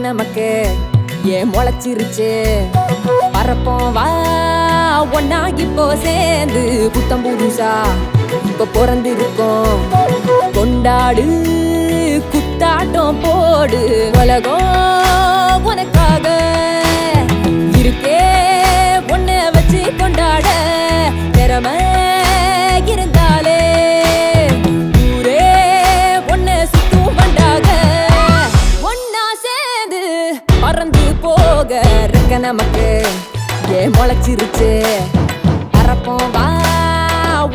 நமக்கு ஏன் முளைச்சிருச்சு பரப்போம் வா ஒன்னா இப்போ சேர்ந்து புத்தம் புதுசா இப்ப பிறந்திருக்கோம் கொண்டாடு குத்தாட்டம் போடு உலகம் உனக்காக இருக்கே ஒன்ன வச்சு கொண்டாட திறமை இருந்தாலே ஊரே ஒன்ன சுத்தும் பண்டாக ஒன்னா சேர்ந்து பறந்து போக இருக்க நமக்கு ஏன் முளைச்சிருச்சு பறப்போம் வா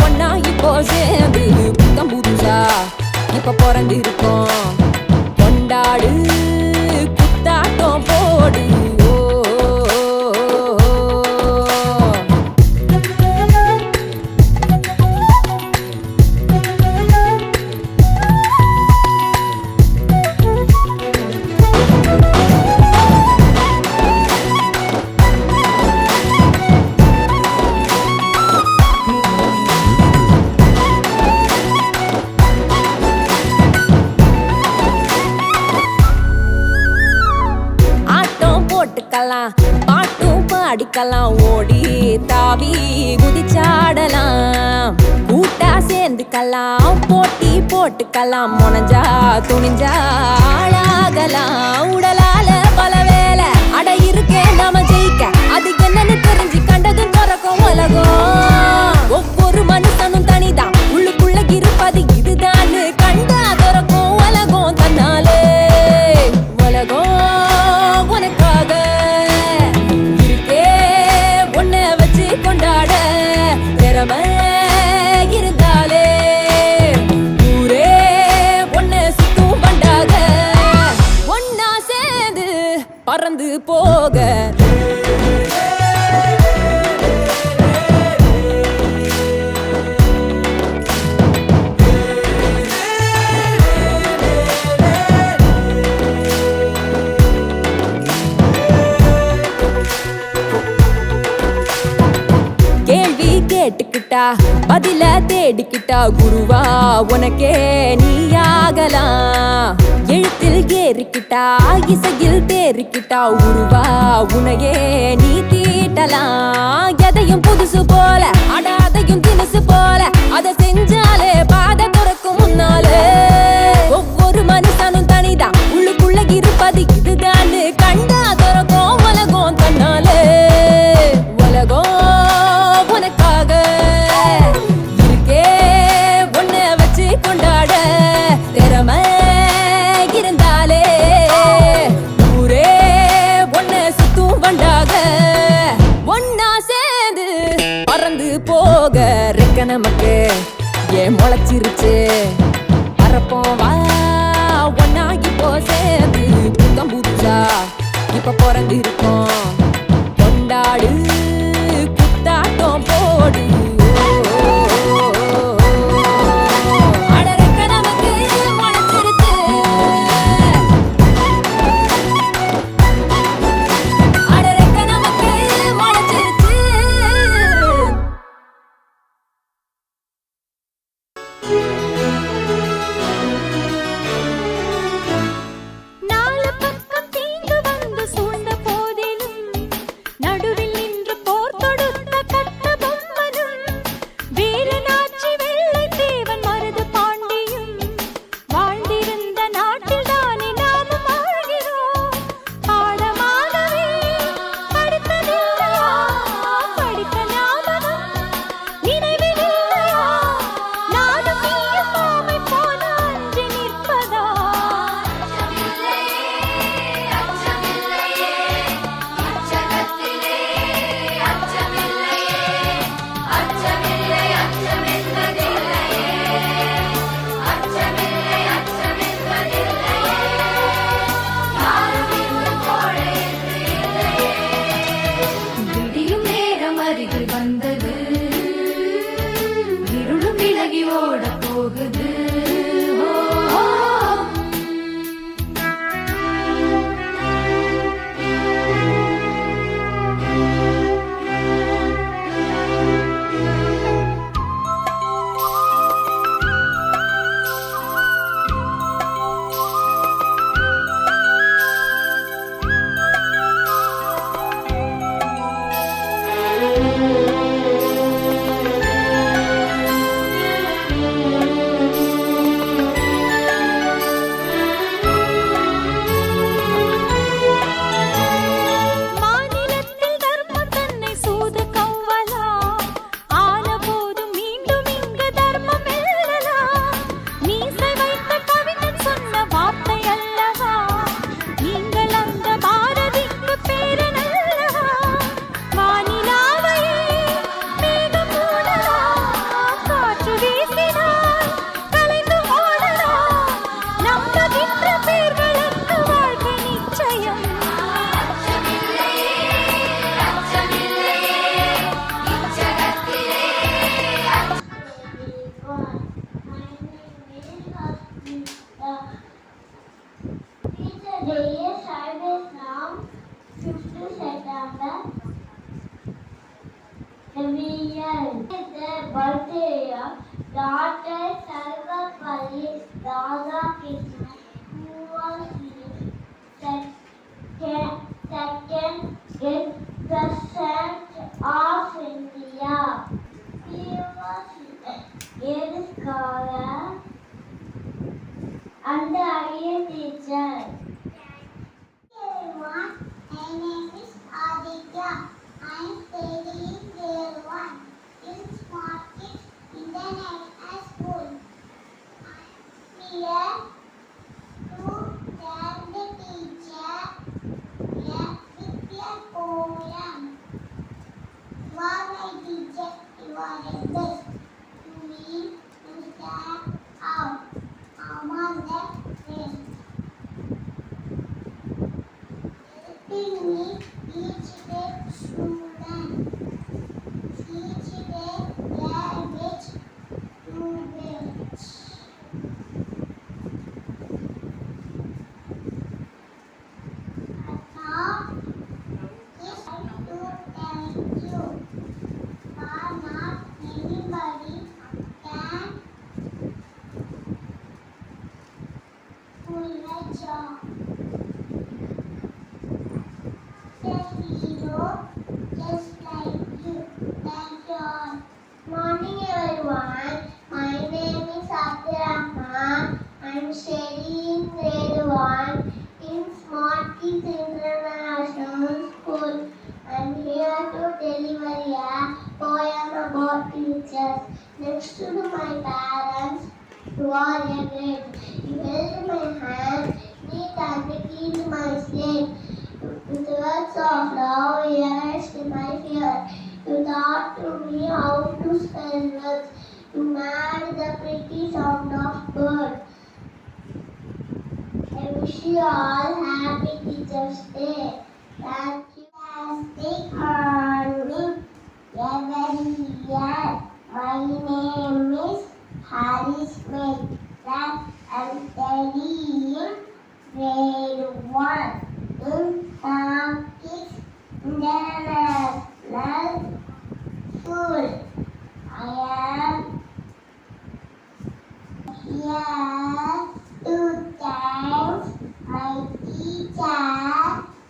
ஒன்னா இப்போ சேர்ந்து புத்தம் புதுசா இப்ப பிறந்து இருக்கோம் கொண்டாடு குத்தாட்டம் போடு பாட்டும் பாடிக்கலாம் ஓடி தாவி குதிச்சாடலாம் கூட்டா சேர்ந்துக்கலாம் போட்டி போட்டுக்கலாம் முனைஞ்சா துணிஞ்சா ஆளாகலாம் உடலால பல வேலை அட இருக்கே நாம ஜெயிக்க அது என்னன்னு தெரிஞ்சு கண்டதும் துறக்கும் உலகம் ஒவ்வொரு மனுஷனும் தனிதான் உள்ளுக்குள்ள இருப்பது இதுதான் கண்டா துறக்கும் உலகம் தன்னாலே உலகம் உனக்காக கொண்டாட திறமை இருந்தாலே ஊரே ஒன்ன சுத்தும் பண்டாக ஒன்னா சேர்ந்து பறந்து போக கேட்டுக்கிட்டா பதில தேடிக்கிட்டா குருவா உனக்கே நீயாகலாம் எழுத்தில் ஏறிக்கிட்டா இசையில் தேறிக்கிட்டா உருவா உனையே நீ தீட்டலாம் எதையும் புதுசு போல அடாதையும் தினசு போல அதை செஞ்சாலே பாதை துறக்கும் முன்னாலே ஒவ்வொரு மனுஷனும் தனிதான் உள்ளுக்குள்ள இருப்பது இதுதான் கண்டா துறக்கும் உலகம் தன்னாலே உலகம் கொண்டாட திறமை இருந்தாலே ஊரே ஒன்ன சுத்தும் பண்டாக ஒன்னா சேர்ந்து பறந்து போக இருக்க நமக்கு ஏன் முளைச்சிருச்சு பறப்போம் வா ஒன்னா இப்போ சேர்ந்து புத்தம் புதுசா இப்ப பிறந்து இருக்கோம் கொண்டாடு குத்தாட்டம் போடு நாலு பக்கம் தீங்கு வந்து சூழ்ந்த போதிலும் Every year is the birthday of Dr. Sarvapalli Radhakrishnan, who was second President of India. He was a scholar and a teacher. Everyone, my name is Aditya. I am studying grade 1 in Smart Kids International School. I am here to tell the teacher with a poem. You are my teacher, you are the best. To me, you stand out among the rest. Helping me each day student, each day language to reach. Now, is to thank you, for not anybody can pull a job. Hero, just like you. Thank you all. Morning everyone. My name is Abdurrahman. I'm studying grade 1 in Smart Kids International School. I'm here to deliver a poem about teachers. Next to my parents, who are a great. You held my hand, neat and cleaned my slate. With words of love, erased my fear. You taught to me how to spell words. You made the pretty sound of birds. I wish you all happy Teachers' Day. Thank you. Fantastic morning, every year. My name is Harry Smith. That I'm studying grade 1 in Smart Kids International School. I am here to thank my teacher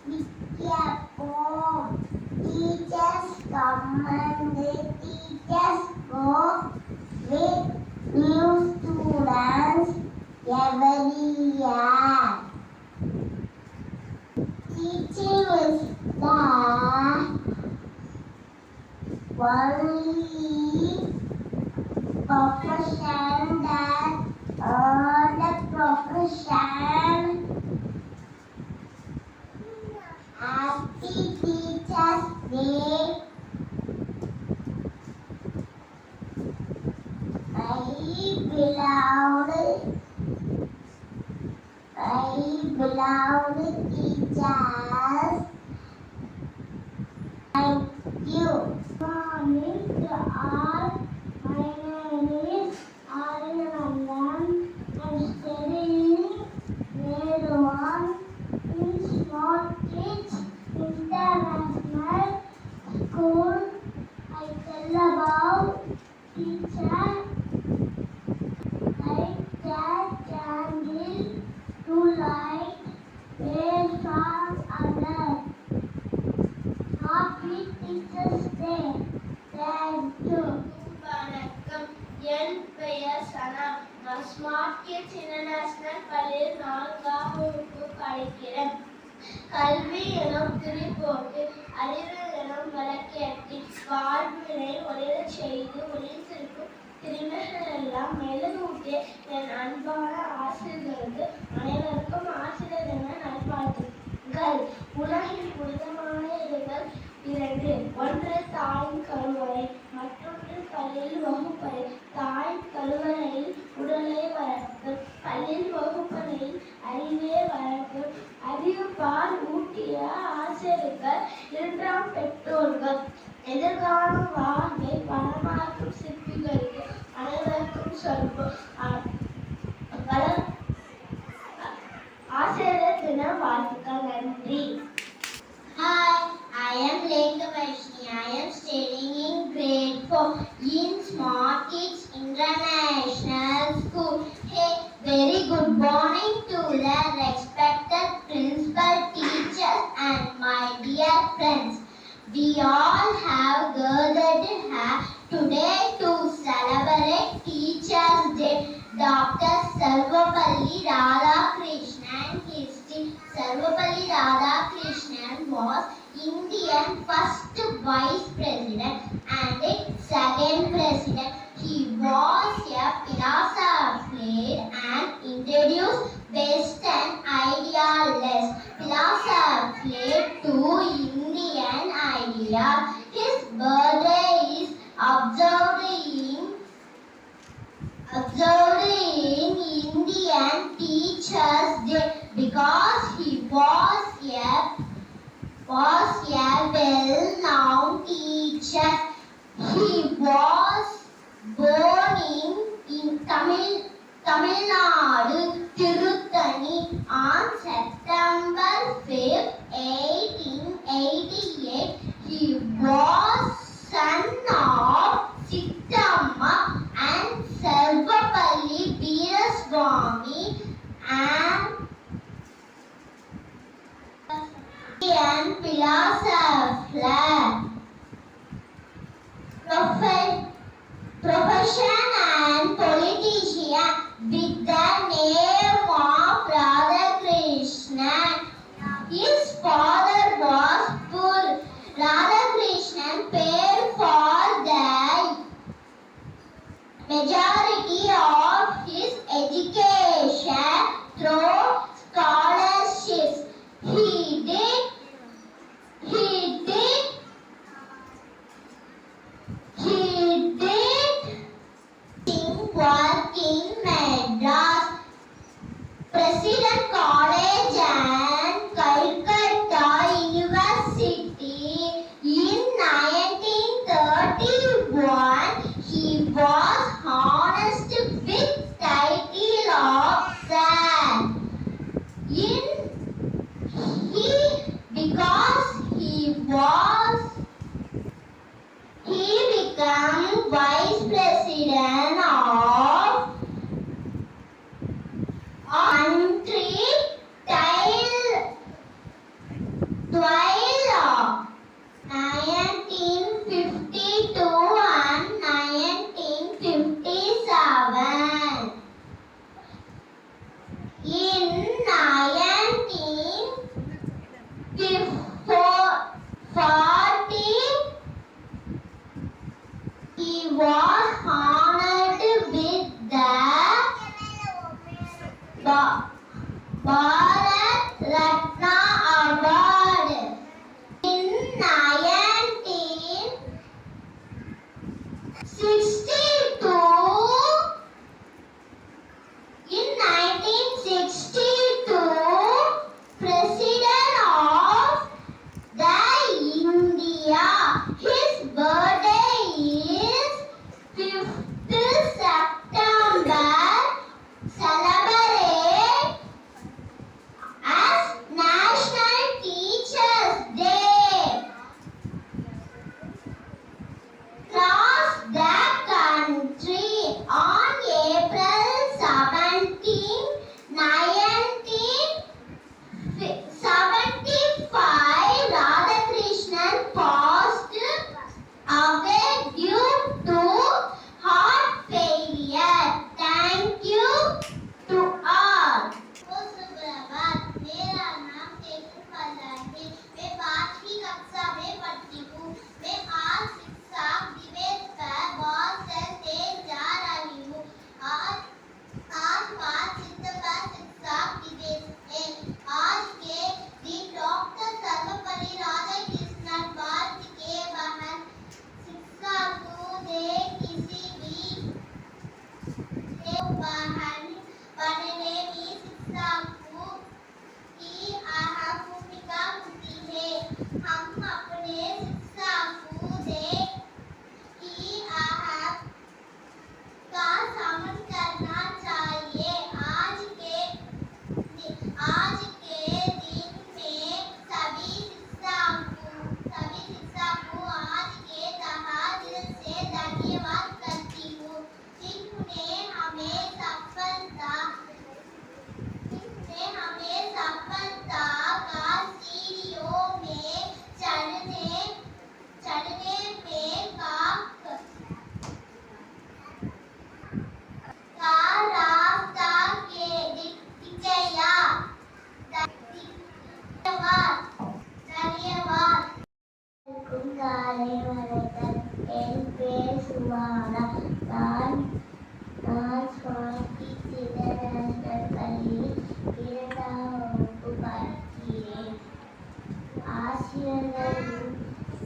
with a poem. Teachers come and the teachers go with new students every year. Teaching is the only profession that all the profession. Happy Teachers' Day. My beloved teachers, thank you. Morning to all. My name is Arinavan. I'm studying grade 1 in Smart Kids International School. I tell about teacher like that candle to light way from others. Happy Teachers' Day. சனா. நான் smart kids international பள்ளியில் 4ஆம் வகுப்பு படிக்கிறேன். கல்வி எனும் திரி போட்டு அறிவு எனும் விளக்கேற்றி வாழ்வினை ஒளிரச் செய்து ஒளிந்திருக்கும் திறமைகள் எல்லாம் மெழுகூட்டிய என் அன்பான ஆசிரியர்களுக்கு அனைவருக்கும் ஆசிரியர் என நல்வாழ்த்துக்கள். உலகில் புனிதமான இடங்கள் 2. ஒன்று தாயின் கருவறை, மற்றொன்று பள்ளியில் வகுப்பறை. தாயின் கருவறையில் உடலை வளர்க்கும், பள்ளியில் வகுப்பறையில் அறிவே வளர்க்கும். அறிவு பால் ஊட்டிய ஆசிரியர்கள் 2ஆம் பெற்றோர்கள். எதிர்காலம் வாழ்வை வளமாக்கும் சிற்பிகளுக்கு அனைவருக்கும் சொல்வோம். ஆசிரியர் தின வாழ்த்துக்கள். நன்றி. Hi, I am Lekha Vaishni. I am studying in grade 4 in Smart Kids International School. Hey, very good morning to the respected principal, teachers and my dear friends. We all have gathered here today to celebrate Teachers' Day. Dr. Sarvapalli Radhakrishnan history. Sarvapalli Radhakrishnan was Indian first vice president and second president. He was a philosopher and introduced Western ideas, philosophy to Indian ideas. His birthday is observed in Indian Teachers' Day because he was a well-known teacher. He was born in Tamil Nadu, Tirutani on September 5, 1888. He was son of Sittamma and Sarvapalli Veeraswamy and philosopher. Profession and politician with the name of Radhakrishnan. His father was poor. Radhakrishnan paid for the majority of his education through scholarships. He did work in Madras, President College and Calcutta University. In 1931, he was honored with title of Sir. Because he became vice president of country till 1952 and 1957. In 1940, he was honored with the Bharat Ratna Award. In 1962, President of the India. His birthday is 5th September. Celebrate காலை வணக்கம். என் பேர் சுமாரா. நான் ஸ்வாதி சிதநேஷனல் பள்ளியில் 2ஆம் வகுப்பு படிக்கிறேன். ஆசிரியர்களின்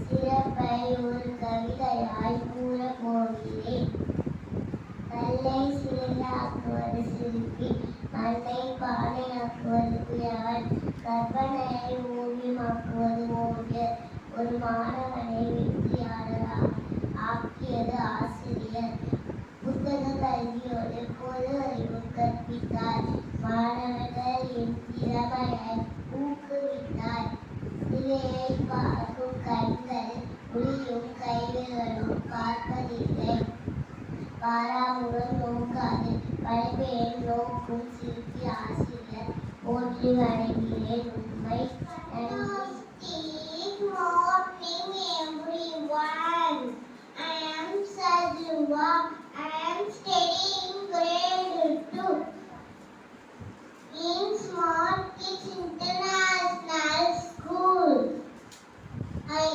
சிறப்பை ஒரு கவிதையாய் கூறப் போகிறேன். கல்லை சிலையாக்குவது சிற்பி, மண்ணை பானையாக்குவது குயவன், கற்பனையை ஓவியமாக்குவது ஓவியர், ஒரு மாணவனை வெற்றியாளராக ஆக்கியது ஆசிரியர். புத்தக கல்வியோடு பொது அறிவு கற்பித்தார். மாணவர்களின் திறமையை ஊக்குவித்தார். திரையை பார்க்கும் கண்கள் ஒளியும் கைகளும் பார்ப்பதில்லை. பாராமுகம் நோக்காது படைப்பேன் நோக்கும் சிற்பி ஆசிரியர். போற்றி வணங்குகிறேன். உண்மை. Morning everyone. I am Sajwa. I am studying grade 2 in Smart Kids International School. I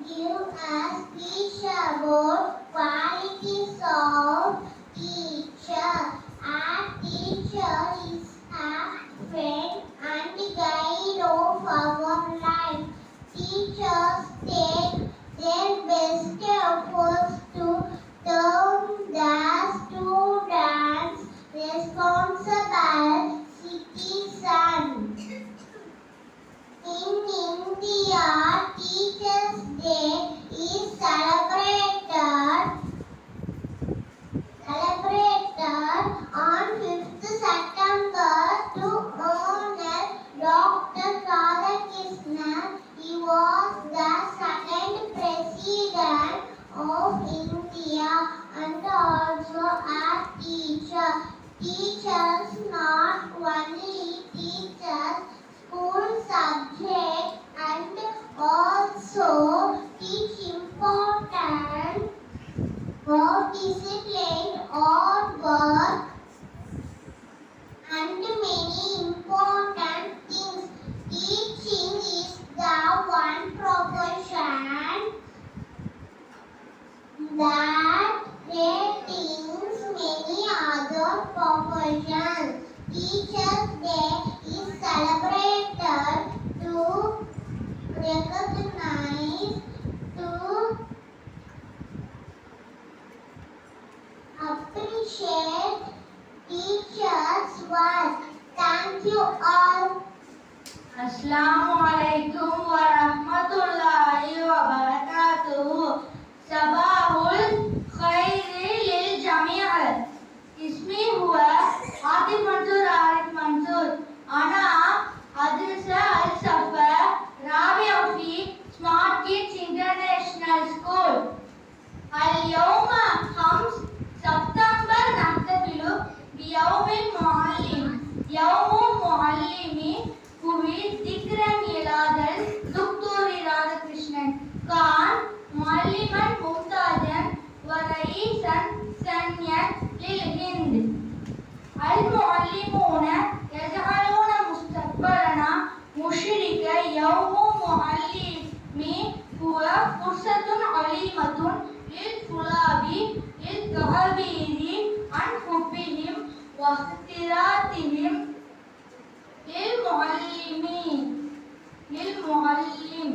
give a speech about qualities of teacher. Our teacher is a friend and guide of our life. Teachers take their best efforts to turn the students responsible citizens. In India, Teachers' Day is celebrated on 5th September to honor Dr. Radhakrishnan. He was the second president of India and also a teacher. Teachers not only teachers school subjects and also teach important discipline or work and many important things. Teaching is the one profession that creates many other professions. Teachers' Day is celebrated to recognize, to appreciate teachers' work. Thank you all. Assalamualaikum warahmatullahi wabarakatuh. Sabahul khairi lil jami'. Ismi huwa Atif Mansur Arif Mansur. Ana Adrisa Al-Safa Rabia fi Smart Kids International School. اليوم 5 سبتمبر نحتفل بيوم المعلم. يوم المعلم هو ذكر ميلاد الدكتور راधाकृष्णन. كان معلما ممتازا ورئيسا ثانيا للهند. المعلمون يجعلون مستقبلنا مشرقا. يوم المعلم هو فرصة عظيمة للطلاب للتعبير عن حبهم واحترامهم للمعلم.